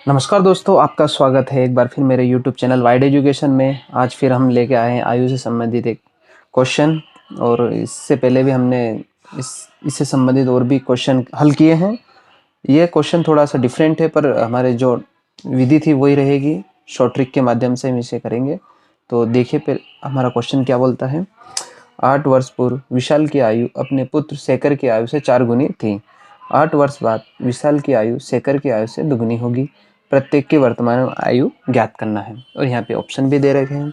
नमस्कार दोस्तों, आपका स्वागत है एक बार फिर मेरे YouTube चैनल वाइड एजुकेशन में। आज फिर हम लेके आए हैं आयु से संबंधित एक क्वेश्चन। और इससे पहले भी हमने इससे संबंधित और भी क्वेश्चन हल किए हैं। ये क्वेश्चन थोड़ा सा डिफरेंट है, पर हमारे जो विधि थी वही रहेगी। शॉर्ट ट्रिक के माध्यम से हम इसे करेंगे। तो देखिए फिर हमारा क्वेश्चन क्या बोलता है। 8 वर्ष पूर्व विशाल की आयु अपने पुत्र शेखर की आयु से 4 गुनी थी। 8 वर्ष बाद विशाल की आयु शेखर की आयु से दुगनी होगी। प्रत्येक की वर्तमान आयु ज्ञात करना है। और यहाँ पे ऑप्शन भी दे रखे हैं।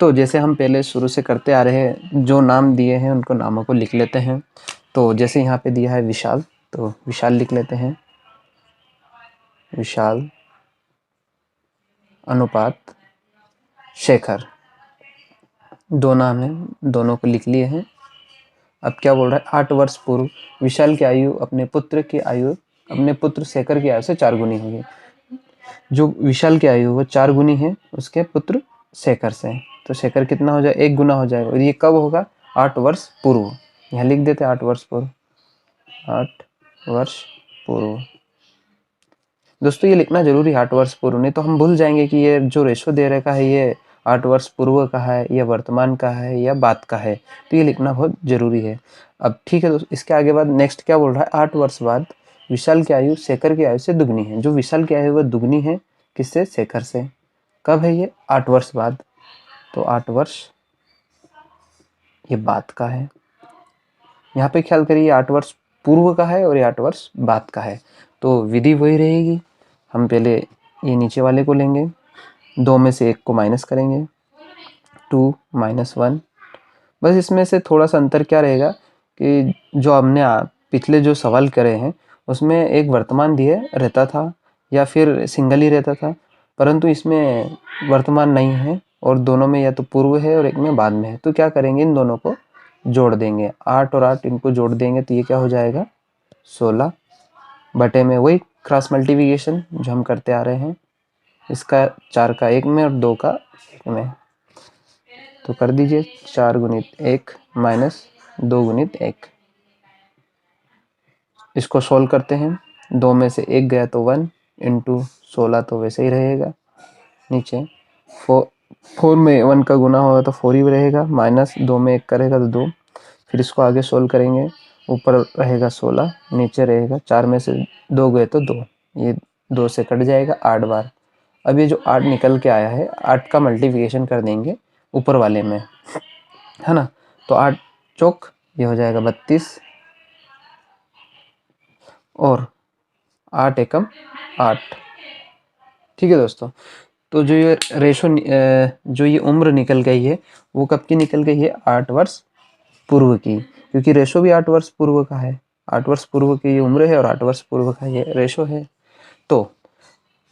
तो जैसे हम पहले शुरू से करते आ रहे हैं, जो नाम दिए हैं उनको नामों को लिख लेते हैं। तो जैसे यहाँ पे दिया है विशाल, तो विशाल लिख लेते हैं। विशाल अनुपात शेखर, दो नाम हैं, दोनों को लिख लिए हैं। अब क्या बोल रहा है, 8 वर्ष पूर्व विशाल की आयु अपने पुत्र शेखर की आयु से 4 गुनी होगी। जो विशाल की आयु वो 4 गुनी है उसके पुत्र शेखर से। तो शेखर कितना हो जाए, 1 गुना हो जाएगा। और ये कब होगा, 8 वर्ष पूर्व। यहाँ लिख देते 8 वर्ष पूर्व। 8 वर्ष पूर्व दोस्तों, ये लिखना जरूरी है 8 वर्ष पूर्व, नहीं तो हम भूल जाएंगे कि ये जो रेशो दे रखा है ये 8 वर्ष पूर्व का है या वर्तमान का है या बाद का है। तो ये लिखना बहुत जरूरी है। अब ठीक है दोस्तों, इसके आगे बाद नेक्स्ट क्या बोल रहा है, 8 वर्ष बाद विशाल की आयु शेखर की आयु से दुगनी है। जो विशाल की आयु वह दुगनी है किससे, शेखर से। कब है ये, 8 वर्ष बाद। तो 8 वर्ष ये बाद का है। यहाँ पे ख्याल करिए 8 वर्ष पूर्व का है और ये 8 वर्ष बाद का है। तो विधि वही रहेगी। हम पहले ये नीचे वाले को लेंगे, 2 में से 1 को माइनस करेंगे, 2 - 1। बस इसमें से थोड़ा सा अंतर क्या रहेगा कि जो हमने पिछले जो सवाल करे हैं उसमें एक वर्तमान दिए रहता था या फिर सिंगल ही रहता था, परंतु इसमें वर्तमान नहीं है और दोनों में या तो पूर्व है और एक में बाद में है। तो क्या करेंगे, इन दोनों को जोड़ देंगे। 8 और 8 इनको जोड़ देंगे तो ये क्या हो जाएगा, 16 बटे में वही क्रॉस मल्टीप्लिकेशन जो हम करते आ रहे हैं। इसका 4 का 1 में और 2 का 1 में। तो कर दीजिए 4 गुणित 1 माइनस 2 गुणित 1। इसको सोल्व करते हैं। 2 में से 1 गया तो 1 इंटू 16 तो वैसे ही रहेगा। नीचे 4 में 1 का गुना होगा तो 4 ही रहेगा। माइनस 2 में 1 करेगा तो 2। फिर इसको आगे सोल्व करेंगे। ऊपर रहेगा 16, नीचे रहेगा 4 में से 2 गए तो 2। ये 2 से कट जाएगा 8 बार। अब ये जो 8 निकल के आया है, 8 का मल्टीप्लिकेशन कर देंगे ऊपर वाले में, है ना। तो 8 चौक ये हो जाएगा 32 और 8 एकम 8। ठीक है दोस्तों, तो जो ये रेशो जो ये उम्र निकल गई है वो कब की निकल गई है, 8 वर्ष पूर्व की। क्योंकि रेशो भी 8 वर्ष पूर्व का है। 8 वर्ष पूर्व की ये उम्र है और 8 वर्ष पूर्व का ये रेशो है। तो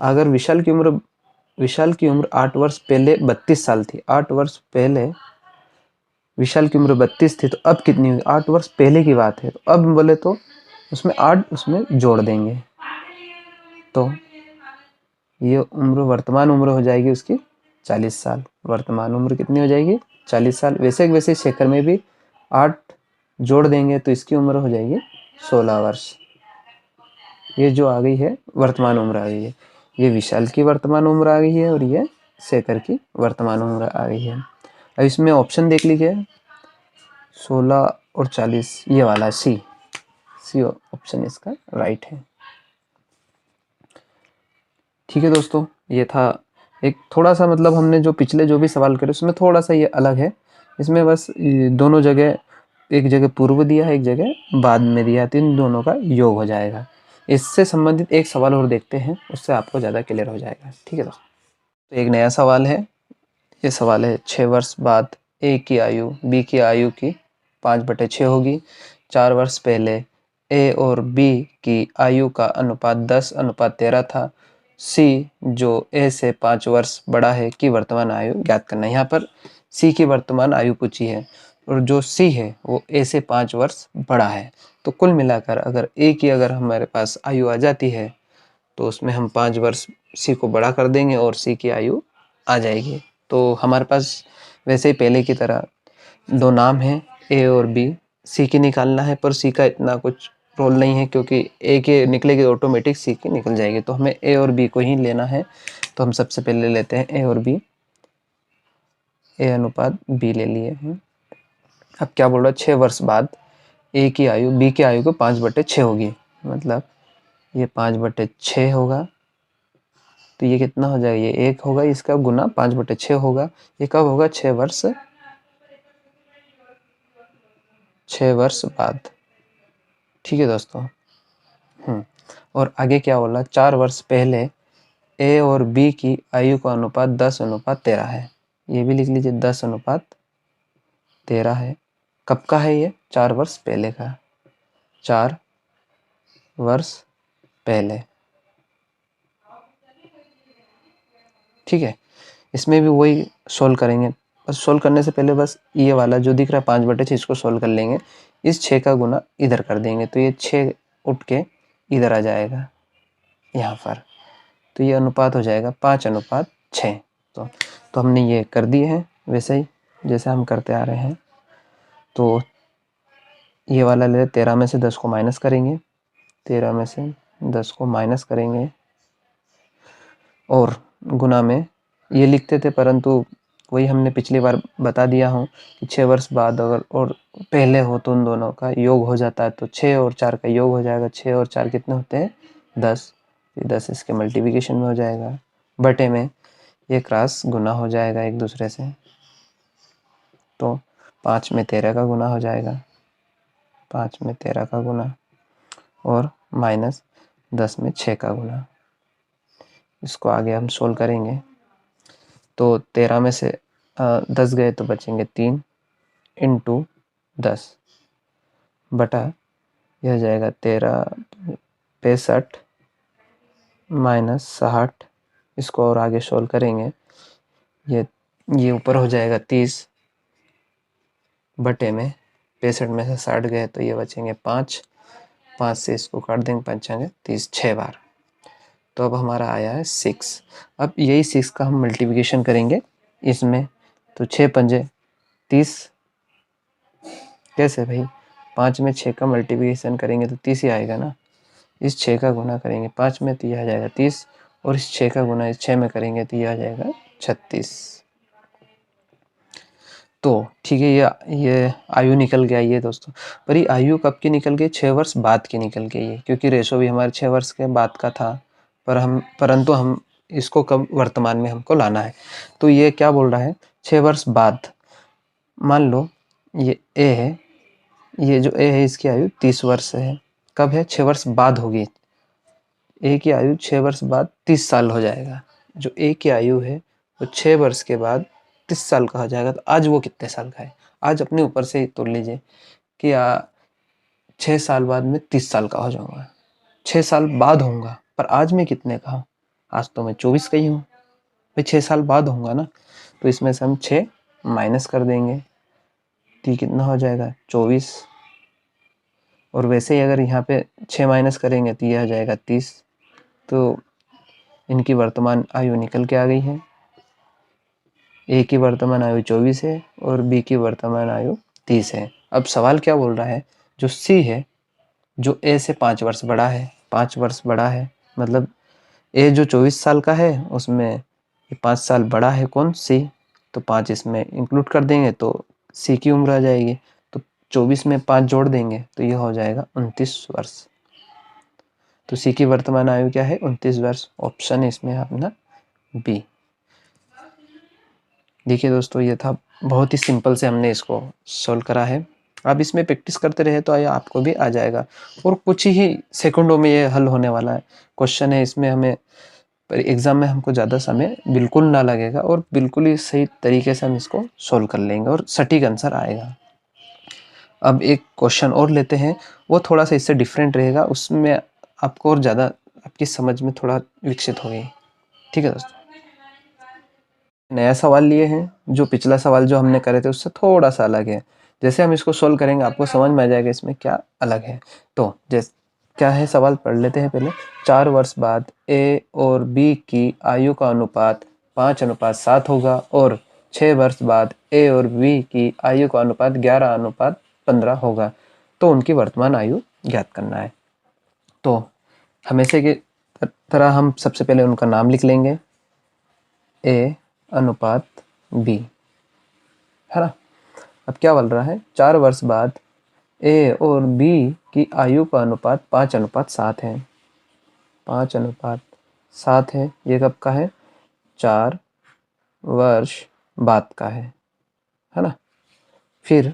अगर विशाल की उम्र 8 वर्ष पहले 32 साल थी। 8 वर्ष पहले विशाल की उम्र 32 थी, तो अब कितनी हुई, 8 वर्ष पहले की बात है। तो अब बोले तो उसमें 8 उसमें जोड़ देंगे तो ये उम्र वर्तमान उम्र हो जाएगी उसकी 40 साल। वर्तमान उम्र कितनी हो जाएगी, 40 साल। वैसे शेखर में भी 8 जोड़ देंगे तो इसकी उम्र हो जाएगी 16 वर्ष। ये जो आ गई है वर्तमान उम्र आ गई है। ये विशाल की वर्तमान उम्र आ गई है और ये शेखर की वर्तमान उम्र आ गई है। अब इसमें ऑप्शन देख लीजिए, 16 और 40, ये वाला सी ऑप्शन इसका राइट है। ठीक है दोस्तों, ये था एक थोड़ा सा, मतलब हमने जो पिछले जो भी सवाल करे उसमें थोड़ा सा ये अलग है। इसमें बस दोनों जगह, एक जगह पूर्व दिया है एक जगह बाद में दिया है, तो इन दोनों का योग हो जाएगा। इससे संबंधित एक सवाल और देखते हैं, उससे आपको ज़्यादा क्लियर हो जाएगा। ठीक है दोस्तों, तो एक नया सवाल है। ये सवाल है 6 वर्ष बाद ए की आयु बी की आयु की 5/6 होगी। 4 वर्ष पहले ए और बी की आयु का अनुपात 10:13 था। सी जो ए से 5 वर्ष बड़ा है की वर्तमान आयु ज्ञात करना है। यहाँ पर सी की वर्तमान आयु पूछी है और जो सी है वो ए से 5 वर्ष बड़ा है। तो कुल मिलाकर अगर ए की अगर हमारे पास आयु आ जाती है तो उसमें हम 5 वर्ष सी को बड़ा कर देंगे और सी की आयु आ जाएगी। तो हमारे पास वैसे ही पहले की तरह दो नाम हैं ए और बी। सी की निकालना है, पर सी का इतना कुछ रोल नहीं है, क्योंकि ए के निकलेगी ऑटोमेटिक सी की निकल जाएगी। तो हमें ए और बी को ही लेना है। तो हम सबसे पहले लेते हैं ए और बी, ए अनुपात बी ले लिए हैं। अब क्या बोल रहा है, 6 वर्ष बाद ए की आयु बी की आयु को 5/6 होगी, मतलब ये 5/6 होगा। तो ये कितना हो जाएगा, ये 1 होगा, इसका गुना 5/6 होगा। ये कब होगा, 6 वर्ष बाद। ठीक है दोस्तों। और आगे क्या बोला, 4 वर्ष पहले ए और बी की आयु का अनुपात 10:13 है। ये भी लिख लीजिए, 10:13 है। कब का है ये, 4 वर्ष पहले का, 4 वर्ष पहले। ठीक है, इसमें भी वही सोल्व करेंगे। बस सोल्व करने से पहले बस ये वाला जो दिख रहा है 5/6, इसको सोल्व कर लेंगे। इस 6 का गुना इधर कर देंगे, तो ये 6 उठ के इधर आ जाएगा यहाँ पर। तो ये अनुपात हो जाएगा 5:6। तो हमने ये कर दिए हैं वैसे ही जैसे हम करते आ रहे हैं। तो ये वाला ले 13 में से 10 को माइनस करेंगे, 13 में से 10 को माइनस करेंगे और गुना में ये लिखते थे, परंतु वही हमने पिछली बार बता दिया हूँ कि 6 वर्ष बाद अगर और पहले हो तो उन दोनों का योग हो जाता है। तो 6 और 4 का योग हो जाएगा। 6 और 4 कितने होते हैं, 10। 10 इसके मल्टीप्लिकेशन में हो जाएगा, बटे में ये क्रॉस गुना हो जाएगा एक दूसरे से। तो 5 में 13 का गुना हो जाएगा, 5 में 13 का गुना और माइनस 10 में 6 का गुना। इसको आगे हम सोल्व करेंगे। तो 13 में से 10 गए तो बचेंगे 3 इंटू 10 बटा यह हो जाएगा 13 65 माइनस 60। इसको और आगे सोल्व करेंगे, ये ऊपर हो जाएगा 30 बटे में 65 में से 60 गए तो ये बचेंगे 5 से इसको काट देंगे, 5 30 6 बार। तो अब हमारा आया है 6। अब यही 6 का हम मल्टीप्लिकेशन करेंगे इसमें। तो 6 पंजे 30, कैसे भाई, 5 में 6 का मल्टीप्लिकेशन करेंगे तो 30 ही आएगा ना। इस 6 का गुना करेंगे 5 में तो यह आ जाएगा 30, और इस 6 का गुना इस 6 में करेंगे तो यह आ जाएगा 36। तो ठीक है, ये आयु निकल गया ये दोस्तों। पर ये आयु कब की निकल गई, 6 वर्ष बाद की निकल गई है, क्योंकि रेशो भी हमारे 6 वर्ष के बाद का था। परंतु हम इसको कब वर्तमान में हमको लाना है। तो ये क्या बोल रहा है, 6 वर्ष बाद। मान लो ये ए है, ये जो ए है इसकी आयु 30 वर्ष है। कब है, 6 वर्ष बाद होगी। ए की आयु 6 वर्ष बाद 30 साल हो जाएगा। जो ए की आयु है वो 6 वर्ष के बाद 30 साल का हो जाएगा। तो आज वो कितने साल का है, आज अपने ऊपर से ही तोड़ लीजिए कि 6 साल बाद में 30 साल का हो जाऊंगा। 6 साल बाद होऊंगा, पर आज मैं कितने का हूँ, आज तो मैं 24 का ही हूँ भाई, 6 साल बाद होऊंगा ना। तो इसमें से हम 6 माइनस कर देंगे तो कितना हो जाएगा 24। और वैसे ही अगर यहाँ पे 6 माइनस करेंगे तो यह आ जाएगा 30। तो इनकी वर्तमान आयु निकल के आ गई है। ए की वर्तमान आयु 24 है और बी की वर्तमान आयु 30 है। अब सवाल क्या बोल रहा है, जो सी है जो ए से 5 वर्ष बड़ा है, 5 वर्ष बड़ा है, मतलब ए जो 24 साल का है उसमें 5 साल बड़ा है कौन, सी। तो 5 इसमें इंक्लूड कर देंगे तो सी की उम्र आ जाएगी। तो 24 में 5 जोड़ देंगे तो यह हो जाएगा 29 वर्ष। तो सी की वर्तमान आयु क्या है, 29 वर्ष। ऑप्शन है इसमें अपना बी। देखिए दोस्तों, ये था बहुत ही सिंपल से हमने इसको सॉल्व करा है। आप इसमें प्रैक्टिस करते रहे तो आपको भी आ जाएगा, और कुछ ही सेकंडों में ये हल होने वाला है क्वेश्चन है। इसमें हमें एग्जाम में हमको ज़्यादा समय बिल्कुल ना लगेगा और बिल्कुल ही सही तरीके से हम इसको सॉल्व कर लेंगे और सटीक आंसर आएगा। अब एक क्वेश्चन और लेते हैं, वो थोड़ा सा इससे डिफरेंट रहेगा, उसमें आपको और ज़्यादा आपकी समझ में थोड़ा विकसित होगी। ठीक है दोस्तों, नया सवाल लिए हैं, जो पिछला सवाल जो हमने करे थे उससे थोड़ा सा अलग है। जैसे हम इसको सोल्व करेंगे आपको समझ में आ जाएगा इसमें क्या अलग है। तो जैसे क्या है, सवाल पढ़ लेते हैं पहले। 4 वर्ष बाद ए और बी की आयु का अनुपात 5:7 होगा और 6 वर्ष बाद ए और बी की आयु का अनुपात 11:15 होगा। तो उनकी वर्तमान आयु ज्ञात करना है। तो हमेशा की तरह हम सबसे पहले उनका नाम लिख लेंगे, A अनुपात B, है ना। अब क्या बोल रहा है, 4 वर्ष बाद A और B की आयु का अनुपात 5:7 है। 5:7 है, ये कब का है, 4 वर्ष बाद का है ना। फिर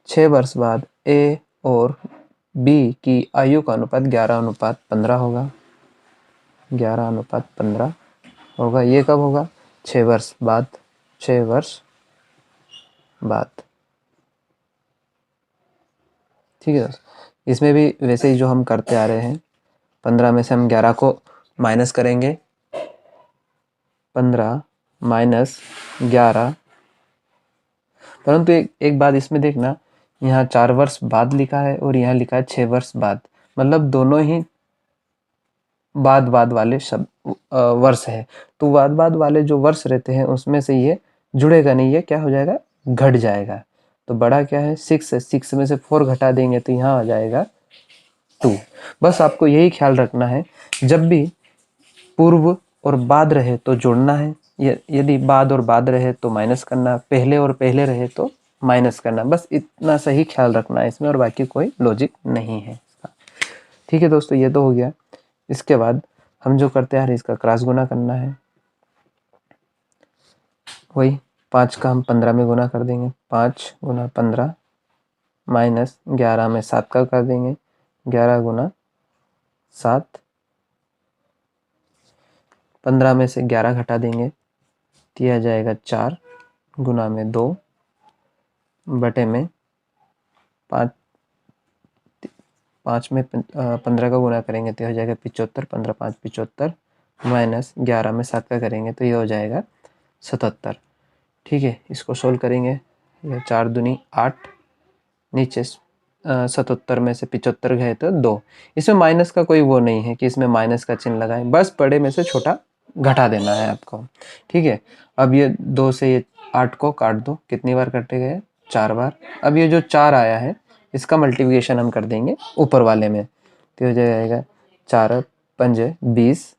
6 वर्ष बाद A और B की आयु का अनुपात 11:15 होगा। 11:15 होगा, ये कब होगा, 6 वर्ष बाद। 6 वर्ष बाद, ठीक है। इसमें भी वैसे ही जो हम करते आ रहे हैं, 15 में से हम 11 को माइनस करेंगे, 15 माइनस 11। परंतु एक बात इसमें देखना, यहाँ 4 वर्ष बाद लिखा है और यहाँ लिखा है 6 वर्ष बाद, मतलब दोनों ही बाद वाले शब्द वर्ष है। तो बाद वाले जो वर्ष रहते हैं उसमें से ये जुड़ेगा नहीं, ये क्या हो जाएगा, घट जाएगा। तो बड़ा क्या है, 6 है, 6 में से 4 घटा देंगे तो यहाँ आ जाएगा 2। बस आपको यही ख्याल रखना है, जब भी पूर्व और बाद रहे तो जोड़ना है, यदि बाद और बाद रहे तो माइनस करना, पहले और पहले रहे तो माइनस करना। बस इतना सही ख्याल रखना है इसमें, और बाकी कोई लॉजिक नहीं है। ठीक है दोस्तों, ये तो हो गया। इसके बाद हम जो करते हैं, इसका क्रॉस गुना करना है। वही 5 का हम 15 में गुना कर देंगे, 5 गुना 15 माइनस 11 में 7 का कर देंगे, 11 गुना 7। 15 में से 11 घटा देंगे, दिया जाएगा 4 गुना में 2 बटे में 5। 5 में 15 का गुना करेंगे तो हो जाएगा 75, 15 5 75 माइनस 11 में 7 का करेंगे तो ये हो जाएगा 77। ठीक है, इसको सोल्व करेंगे, ये 4 दूनी 8, नीचे 77 में से 75 गए तो 2। इसमें माइनस का कोई वो नहीं है कि इसमें माइनस का चिन्ह लगाएं, बस बड़े में से छोटा घटा देना है आपको। ठीक है, अब ये 2 से ये 8 को काट दो, कितनी बार कटे गए, 4 बार। अब ये जो 4 आया है इसका मल्टीप्लिकेशन हम कर देंगे ऊपर वाले में, तो हो जाएगा 4 पंजे 20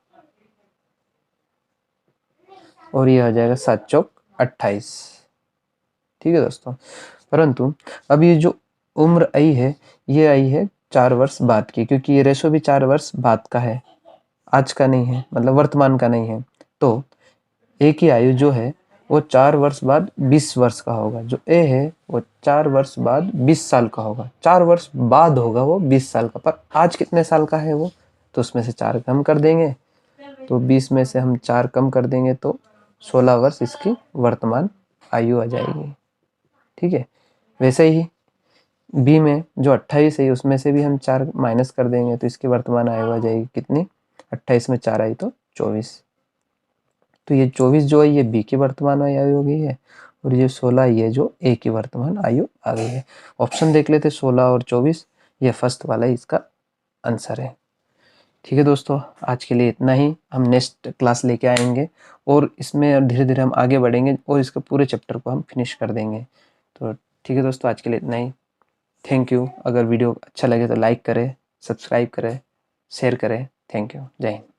और ये हो जाएगा 7 चौक 28। ठीक है दोस्तों, परंतु अब ये जो उम्र आई है, ये आई है 4 वर्ष बाद की, क्योंकि ये रेशो भी 4 वर्ष बाद का है, आज का नहीं है, मतलब वर्तमान का नहीं है। तो ए की आयु जो है वो 4 वर्ष बाद 20 वर्ष का होगा, जो ए है वो 4 वर्ष बाद 20 साल का होगा। 4 वर्ष बाद होगा वो 20 साल का, पर आज कितने साल का है वो, तो उसमें से 4 कम कर देंगे, तो 20 में से हम 4 कम कर देंगे तो 16 वर्ष इसकी वर्तमान आयु आ जाएगी। ठीक है, वैसे ही बी में जो 28 है उसमें से भी हम 4 माइनस कर देंगे तो इसकी वर्तमान आयु आ जाएगी कितनी, 28 में 4 आई तो 24। तो ये 24 जो है ये बी की वर्तमान आयु हो गई है, और ये 16 ये जो ए की वर्तमान आयु आ गई है। ऑप्शन देख लेते, 16 और 24, ये फर्स्ट वाला ही इसका आंसर है। ठीक है दोस्तों, आज के लिए इतना ही, हम नेक्स्ट क्लास लेके आएंगे और इसमें धीरे धीरे हम आगे बढ़ेंगे और इसके पूरे चैप्टर को हम फिनिश कर देंगे। तो ठीक है दोस्तों, आज के लिए इतना ही। Thank you. अगर वीडियो अच्छा लगे तो लाइक करें, सब्सक्राइब करें, शेयर करें। Thank you. जय हिंद।